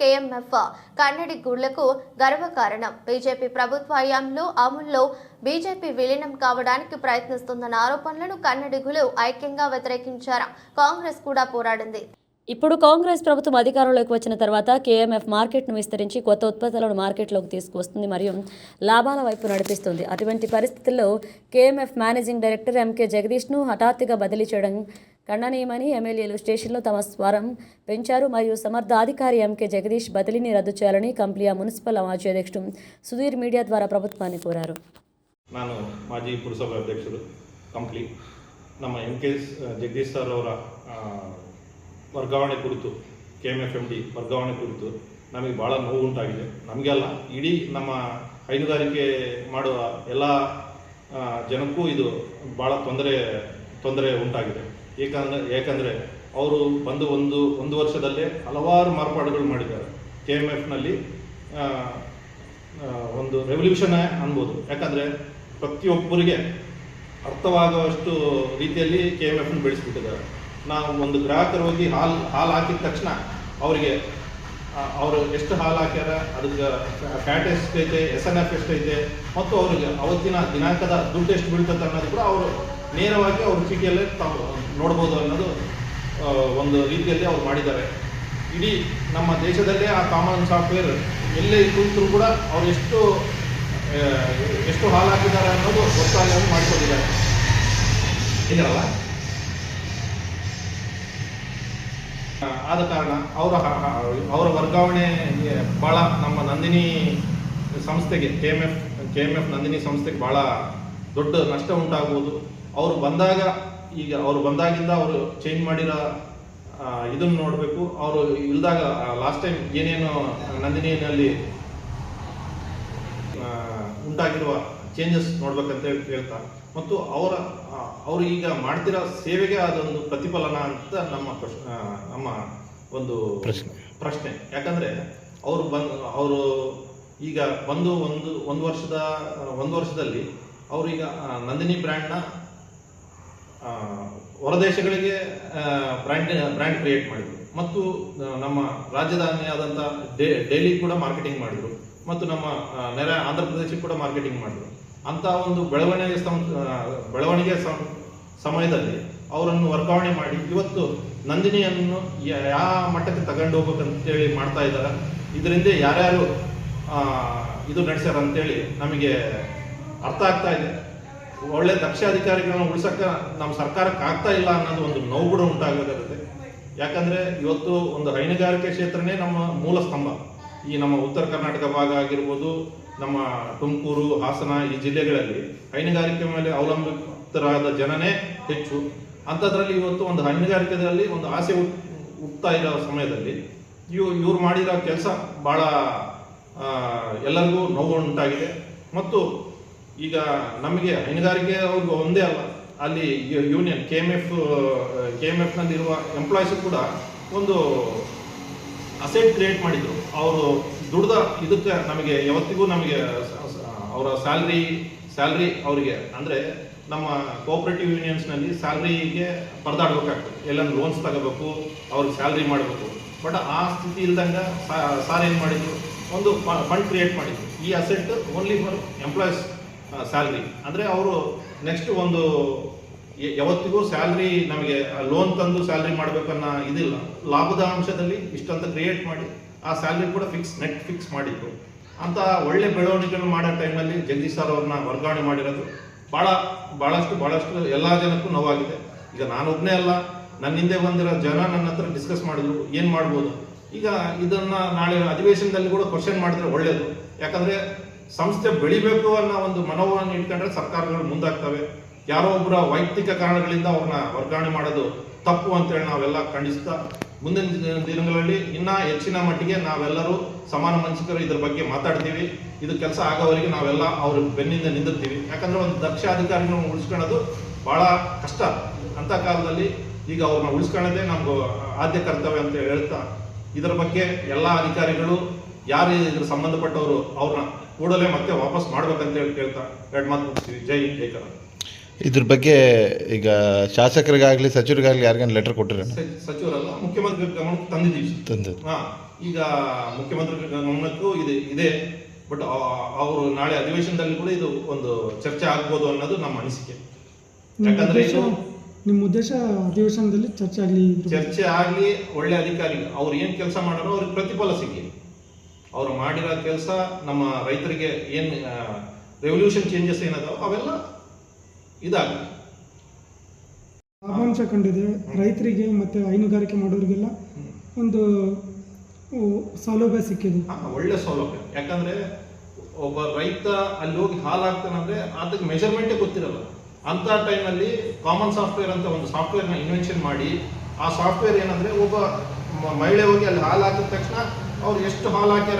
KMF కన్నడిగుళ్లకు గర్వకారణం. BJP ప్రభుత్వ హయాంలో అమలులో బీజేపీ విలీనం కావడానికి ప్రయత్నిస్తున్న ఆరోపణలను కన్నడిగులు ఐక్యంగా వ్యతిరేకించారు. కాంగ్రెస్ కూడా పోరాడింది. ఇప్పుడు కాంగ్రెస్ ప్రభుత్వం అధికారంలోకి వచ్చిన తర్వాత KMF మార్కెట్ను విస్తరించి కొత్త ఉత్పత్తులను మార్కెట్లోకి తీసుకువస్తుంది మరియు లాభాల వైపు నడిపిస్తుంది. అటువంటి పరిస్థితుల్లో KMF మేనేజింగ్ డైరెక్టర్ MK జగదీష్ను హఠాత్తుగా బదిలీ చేయడం ఖండనీయమని ఎమ్మెల్యేలు స్టేషన్లో తమ స్వరం పెంచారు. మరియు సమర్థ అధికారి MK జగదీష్ బదిలీని రద్దు చేయాలని కంప్లియా మున్సిపల్ మాజీ అధ్యక్షుడు సుధీర్ మీడియా ద్వారా ప్రభుత్వాన్ని కోరారు. ನಾನು ಮಾಜಿ ಪುರಸಭಾ ಅಧ್ಯಕ್ಷರು ಕಂಪ್ಲಿ ನಮ್ಮ MK ಜಗದೀಶ್ ಸರ್ ಅವರ ವರ್ಗಾವಣೆ ಕುರಿತು KMF MD ವರ್ಗಾವಣೆ ಕುರಿತು ನಮಗೆ ಭಾಳ ನೋವು ಉಂಟಾಗಿದೆ. ನಮಗೆಲ್ಲ ಇಡೀ ನಮ್ಮ ಹೈನುಗಾರಿಕೆ ಮಾಡುವ ಎಲ್ಲ ಜನಕ್ಕೂ ಇದು ಭಾಳ ತೊಂದರೆ ಉಂಟಾಗಿದೆ. ಏಕೆಂದರೆ ಅವರು ಬಂದು ಒಂದು ವರ್ಷದಲ್ಲೇ ಹಲವಾರು ಮಾರ್ಪಾಡುಗಳು ಮಾಡಿದ್ದಾರೆ. KMFನಲ್ಲಿ ಒಂದು ರೆವಲ್ಯೂಷನ್ ಅನ್ಬೋದು. ಯಾಕಂದರೆ ಪ್ರತಿಯೊಬ್ಬರಿಗೆ ಅರ್ಥವಾಗುವಷ್ಟು ರೀತಿಯಲ್ಲಿ KMFನ ಬೆಳೆಸ್ಬಿಟ್ಟಿದ್ದಾರೆ. ನಾವು ಒಂದು ಗ್ರಾಹಕರು ಹೋಗಿ ಹಾಲು ಹಾಕಿದ ತಕ್ಷಣ ಅವರಿಗೆ ಅವರು ಎಷ್ಟು ಹಾಲು ಹಾಕ್ಯಾರ, ಅದಕ್ಕೆ ಫ್ಯಾಟ್ ಎಷ್ಟೈತೆ, SNF ಎಷ್ಟೈತೆ ಮತ್ತು ಅವ್ರಿಗೆ ಅವತ್ತಿನ ದಿನಾಂಕದ ದುಡ್ಡು ಎಷ್ಟು ಬೀಳ್ತದೆ ಅನ್ನೋದು ಕೂಡ ಅವರು ನೇರವಾಗಿ ಅವ್ರ ಚೀಟಿಯಲ್ಲೇ ತಾವು ನೋಡ್ಬೋದು ಅನ್ನೋದು ಒಂದು ರೀತಿಯಲ್ಲಿ ಅವ್ರು ಮಾಡಿದ್ದಾರೆ. ಇಡೀ ನಮ್ಮ ದೇಶದಲ್ಲೇ ಆ ಕಾಮನ್ ಸಾಫ್ಟ್ವೇರ್ ಎಲ್ಲೇ ಕುಳಿತರೂ ಕೂಡ ಅವ್ರು ಎಷ್ಟು ಹಾಲು ಹಾಕಿದ್ದಾರೆ ಅನ್ನೋದು ಗೊತ್ತಾಗಿ ಮಾಡಿಕೊಂಡಿದ್ದಾರೆ. ಇದರಲ್ಲ ಆದ ಕಾರಣ ಅವರ ವರ್ಗಾವಣೆ ಭಾಳ ನಮ್ಮ ನಂದಿನಿ ಸಂಸ್ಥೆಗೆ KMF ನಂದಿನಿ ಸಂಸ್ಥೆಗೆ ಭಾಳ ದೊಡ್ಡ ನಷ್ಟ ಉಂಟಾಗುವುದು. ಅವರು ಬಂದಾಗಿಂದ ಅವರು ಚೇಂಜ್ ಮಾಡಿರೋ ಇದನ್ನು ನೋಡಬೇಕು. ಅವರು ಇಲ್ದಾಗ ಲಾಸ್ಟ್ ಟೈಮ್ ಏನೇನು ನಂದಿನಿಯಲ್ಲಿ ಉಂಟಾಗಿರುವ ಚೇಂಜಸ್ ನೋಡ್ಬೇಕಂತ ಹೇಳ್ತಾ ಮತ್ತು ಅವರು ಈಗ ಮಾಡ್ತಿರೋ ಸೇವೆಗೆ ಅದೊಂದು ಪ್ರತಿಫಲನ ಅಂತ ನಮ್ಮ ಒಂದು ಪ್ರಶ್ನೆ. ಯಾಕಂದ್ರೆ ಅವರು ಈಗ ಬಂದು ಒಂದು ವರ್ಷದಲ್ಲಿ ಅವರು ಈಗ ನಂದಿನಿ ಬ್ರ್ಯಾಂಡ್ನ ಹೊರದೇಶಗಳಿಗೆ ಬ್ರ್ಯಾಂಡ್ ಕ್ರಿಯೇಟ್ ಮಾಡಿದ್ರು ಮತ್ತು ನಮ್ಮ ರಾಜಧಾನಿಯಾದಂಥ ಡೆಲ್ಲಿ ಕೂಡ ಮಾರ್ಕೆಟಿಂಗ್ ಮಾಡಿದ್ರು ಮತ್ತು ನಮ್ಮ ನೆರೆ ಆಂಧ್ರ ಪ್ರದೇಶಕ್ಕೆ ಕೂಡ ಮಾರ್ಕೆಟಿಂಗ್ ಮಾಡಿದ್ರು. ಅಂತ ಒಂದು ಬೆಳವಣಿಗೆ ಸಮಯದಲ್ಲಿ ಅವರನ್ನು ವರ್ಗಾವಣೆ ಮಾಡಿ ಇವತ್ತು ನಂದಿನಿಯನ್ನು ಯಾವ ಮಟ್ಟಕ್ಕೆ ತಗೊಂಡು ಹೋಗ್ಬೇಕಂತೇಳಿ ಮಾಡ್ತಾ ಇದ್ದಾರೆ. ಇದರಿಂದ ಯಾರ್ಯಾರು ಇದು ನಡೆಸ್ಯಾರ ಅಂತೇಳಿ ನಮಗೆ ಅರ್ಥ ಆಗ್ತಾ ಇದೆ. ಒಳ್ಳೆ ದಕ್ಷ ಅಧಿಕಾರಿಗಳನ್ನ ಉಳಿಸಕ್ಕೆ ನಮ್ಮ ಸರ್ಕಾರಕ್ಕೆ ಆಗ್ತಾ ಇಲ್ಲ ಅನ್ನೋದು ಒಂದು ನೋವು ಕೂಡ ಉಂಟಾಗುತ್ತೆ. ಯಾಕಂದ್ರೆ ಇವತ್ತು ಒಂದು ಹೈನುಗಾರಿಕೆ ಕ್ಷೇತ್ರನೇ ನಮ್ಮ ಮೂಲ ಸ್ತಂಭ. ಈ ನಮ್ಮ ಉತ್ತರ ಕರ್ನಾಟಕ ಭಾಗ ಆಗಿರ್ಬೋದು, ನಮ್ಮ ತುಮಕೂರು, ಹಾಸನ ಈ ಜಿಲ್ಲೆಗಳಲ್ಲಿ ಹೈನುಗಾರಿಕೆ ಮೇಲೆ ಅವಲಂಬಿತರಾದ ಜನನೇ ಹೆಚ್ಚು. ಅಂಥದ್ರಲ್ಲಿ ಇವತ್ತು ಒಂದು ಹೈನುಗಾರಿಕೆಯಲ್ಲಿ ಒಂದು ಆಸೆ ಹುಟ್ಟುತ್ತಾ ಇರೋ ಸಮಯದಲ್ಲಿ ಇವ್ರು ಮಾಡಿರೋ ಕೆಲಸ ಭಾಳ ಎಲ್ಲರಿಗೂ ನೋವು ಉಂಟಾಗಿದೆ. ಮತ್ತು ಈಗ ನಮಗೆ ಹೈನುಗಾರಿಕೆ ಅವ್ರಿಗೆ ಒಂದೇ ಅಲ್ಲ, ಅಲ್ಲಿ ಯೂನಿಯನ್ KMFನಲ್ಲಿರುವ ಎಂಪ್ಲಾಯೀಸ್ ಕೂಡ ಒಂದು ಅಸೆಟ್ ಕ್ರಿಯೇಟ್ ಮಾಡಿದ್ರು. ಅವರು ದುಡ್ದ ಇದಕ್ಕೆ ನಮಗೆ ಯಾವತ್ತಿಗೂ ನಮಗೆ ಅವರ ಸ್ಯಾಲ್ರಿ ಅವರಿಗೆ ಅಂದರೆ ನಮ್ಮ ಕೋಆಪರೇಟಿವ್ ಯೂನಿಯನ್ಸ್ನಲ್ಲಿ ಸ್ಯಾಲ್ರಿಗೆ ಪರದಾಡ್ಬೇಕಾಗ್ತದೆ. ಎಲ್ಲಾದ್ರೂ ಲೋನ್ಸ್ ತಗೋಬೇಕು, ಅವ್ರಿಗೆ ಸ್ಯಾಲ್ರಿ ಮಾಡಬೇಕು. ಬಟ್ ಆ ಸ್ಥಿತಿ ಇಲ್ದಂಗೆ ಸಾರ್ ಏನು ಮಾಡಿದ್ರು, ಒಂದು ಫಂಡ್ ಕ್ರಿಯೇಟ್ ಮಾಡಿದ್ರು. ಈ asset only for employees salary. ಅಂದರೆ ಅವರು ನೆಕ್ಸ್ಟ್ ಒಂದು ಯಾವತ್ತಿಗೂ ಸ್ಯಾಲ್ರಿ ನಮಗೆ ಲೋನ್ ತಂದು ಸ್ಯಾಲ್ರಿ ಮಾಡಬೇಕನ್ನೋ ಇದಿಲ್ಲ. ಲಾಭದ ಅಂಶದಲ್ಲಿ ಇಷ್ಟಂತ ಕ್ರಿಯೇಟ್ ಮಾಡಿ ಆ ಸ್ಯಾಲ್ರಿ ಕೂಡ ನೆಟ್ ಫಿಕ್ಸ್ ಮಾಡಿದ್ರು. ಅಂತ ಒಳ್ಳೆ ಬೆಳವಣಿಗೆಗಳು ಮಾಡೋ ಟೈಮಲ್ಲಿ ಜಗದೀಶ್ ಸರ್ ಅವ್ರನ್ನ ವರ್ಗಾವಣೆ ಮಾಡಿರೋದು ಭಾಳಷ್ಟು ಎಲ್ಲ ಜನಕ್ಕೂ ನೋವಾಗಿದೆ. ಈಗ ನಾನೊಬ್ಬನೇ ಅಲ್ಲ, ನನ್ನ ಹಿಂದೆ ಬಂದಿರೋ ಜನ ನನ್ನ ಹತ್ರ ಡಿಸ್ಕಸ್ ಮಾಡಿದ್ರು ಏನು ಮಾಡ್ಬೋದು. ಈಗ ಇದನ್ನ ನಾಳೆ ಅಧಿವೇಶನದಲ್ಲಿ ಕೂಡ ಕ್ವಶನ್ ಮಾಡಿದ್ರೆ ಒಳ್ಳೇದು. ಯಾಕಂದ್ರೆ ಸಂಸ್ಥೆ ಬೆಳಿಬೇಕು ಅನ್ನೋ ಒಂದು ಮನೋಭಾವನೆ ಇಟ್ಕೊಂಡ್ರೆ ಸರ್ಕಾರಗಳು ಮುಂದಾಗ್ತವೆ. ಯಾರೋ ಒಬ್ಬರ ವೈಯಕ್ತಿಕ ಕಾರಣಗಳಿಂದ ಅವ್ರನ್ನ ವರ್ಗಾವಣೆ ಮಾಡೋದು ತಪ್ಪು ಅಂತೇಳಿ ನಾವೆಲ್ಲ ಖಂಡಿಸ್ತಾ ಮುಂದಿನ ದಿನಗಳಲ್ಲಿ ಇನ್ನೂ ಹೆಚ್ಚಿನ ಮಟ್ಟಿಗೆ ನಾವೆಲ್ಲರೂ ಸಮಾನ ಮನಸ್ಕರು ಇದ್ರ ಬಗ್ಗೆ ಮಾತಾಡ್ತೀವಿ. ಇದು ಕೆಲಸ ಆಗೋವರೆಗೆ ನಾವೆಲ್ಲ ಅವ್ರ ಬೆನ್ನಿಂದ ನಿಂದಿರ್ತೀವಿ. ಯಾಕಂದ್ರೆ ಒಂದು ದಕ್ಷ ಅಧಿಕಾರಿಗಳನ್ನ ಉಳಿಸ್ಕೊಳ್ಳೋದು ಬಹಳ ಕಷ್ಟ. ಅಂತ ಕಾಲದಲ್ಲಿ ಈಗ ಅವ್ರನ್ನ ಉಳಿಸ್ಕೊಳ್ಳೋದೇ ನಮ್ಗೆ ಆದ್ಯ ಕರ್ತವ್ಯ ಅಂತ ಹೇಳ್ತಾ ಇದರ ಬಗ್ಗೆ ಎಲ್ಲ ಅಧಿಕಾರಿಗಳು ಯಾರು ಇದ್ರ ಸಂಬಂಧಪಟ್ಟವರು ಅವ್ರನ್ನ ಕೂಡಲೇ ಮತ್ತೆ ವಾಪಸ್ ಮಾಡ್ಬೇಕಂತ ಹೇಳಿ ಕೇಳ್ತಾ ಎರಡು ಮಾತು ಮುಗಿಸ್ತೀವಿ. ಜೈ ಕನ್ನಡ. ಇದ್ರ ಬಗ್ಗೆ ಈಗ ಶಾಸಕರಿಗಾಗಲಿ ಸಚಿವರಿಗಾಗಲಿ ಯಾರಿಗಾನ ಲೆಟರ್ ಕೊಟ್ಟಿರೋಣ ಸಚಿವರಲ್ಲ ಮುಖ್ಯಮಂತ್ರಿ ಗಮನಕ್ಕೆ ತಂದಿದ್ದೀವಿ ಸರ್. ತಂದು ಈಗ ಮುಖ್ಯಮಂತ್ರಿ ಗಮನಕ್ಕೂ ಇದೆ ಬಟ್ ಅವರು ನಾಳೆ ಅಧಿವೇಶನದಲ್ಲಿ ಕೂಡ ಇದು ಒಂದು ಚರ್ಚೆ ಆಗ್ಬೋದು ಅನ್ನೋದು ನಮ್ಮ ಅನಿಸಿಕೆ. ಯಾಕಂದ್ರೆ ಇದು ನಿಮ್ಮ ಉದ್ದೇಶ ಅಧಿವೇಶನದಲ್ಲಿ ಚರ್ಚೆ ಆಗ್ಲಿ ಒಳ್ಳೆ ಅಧಿಕಾರಿ ಅವ್ರು ಏನ್ ಕೆಲಸ ಮಾಡಾರೋ ಅವ್ರಿಗೆ ಪ್ರತಿಫಲ ಸಿಗ್ಲಿ. ಅವ್ರು ಮಾಡಿರೋ ಕೆಲಸ ನಮ್ಮ ರೈತರಿಗೆ ಏನ್ ರೆವಲ್ಯೂಷನ್ ಚೇಂಜಸ್ ಏನದಾವ ಅವೆಲ್ಲ ಇದಾಗಲಿ. ಲಾಭಾಂಶ ಕಂಡಿದೆ ರೈತರಿಗೆ ಮತ್ತೆ ಹೈನುಗಾರಿಕೆ ಮಾಡೋರಿಗೆಲ್ಲ ಒಂದು ಸೌಲಭ್ಯ ಸಿಕ್ಕಿದೆ. ಒಳ್ಳೆ ಸೌಲಭ್ಯ. ಯಾಕಂದ್ರೆ ಒಬ್ಬ ರೈತ ಅಲ್ಲಿ ಹೋಗಿ ಹಾಲು ಹಾಕ್ತಾನಂದ್ರೆ ಅದಕ್ಕೆ ಮೆಜರ್ಮೆಂಟೇ ಗೊತ್ತಿರಲ್ಲ. ಅಂತ ಟೈಮಲ್ಲಿ ಕಾಮನ್ ಸಾಫ್ಟ್ವೇರ್ ಅಂತ ಒಂದು ಸಾಫ್ಟ್ವೇರ್ನ ಇನ್ವೆನ್ಷನ್ ಮಾಡಿ ಆ ಸಾಫ್ಟ್ವೇರ್ ಏನಂದ್ರೆ ಒಬ್ಬ ಮಹಿಳೆ ಹೋಗಿ ಅಲ್ಲಿ ಹಾಲು ಹಾಕಿದ ತಕ್ಷಣ ಅವ್ರು ಎಷ್ಟು ಹಾಲು ಹಾಕ್ಯಾರ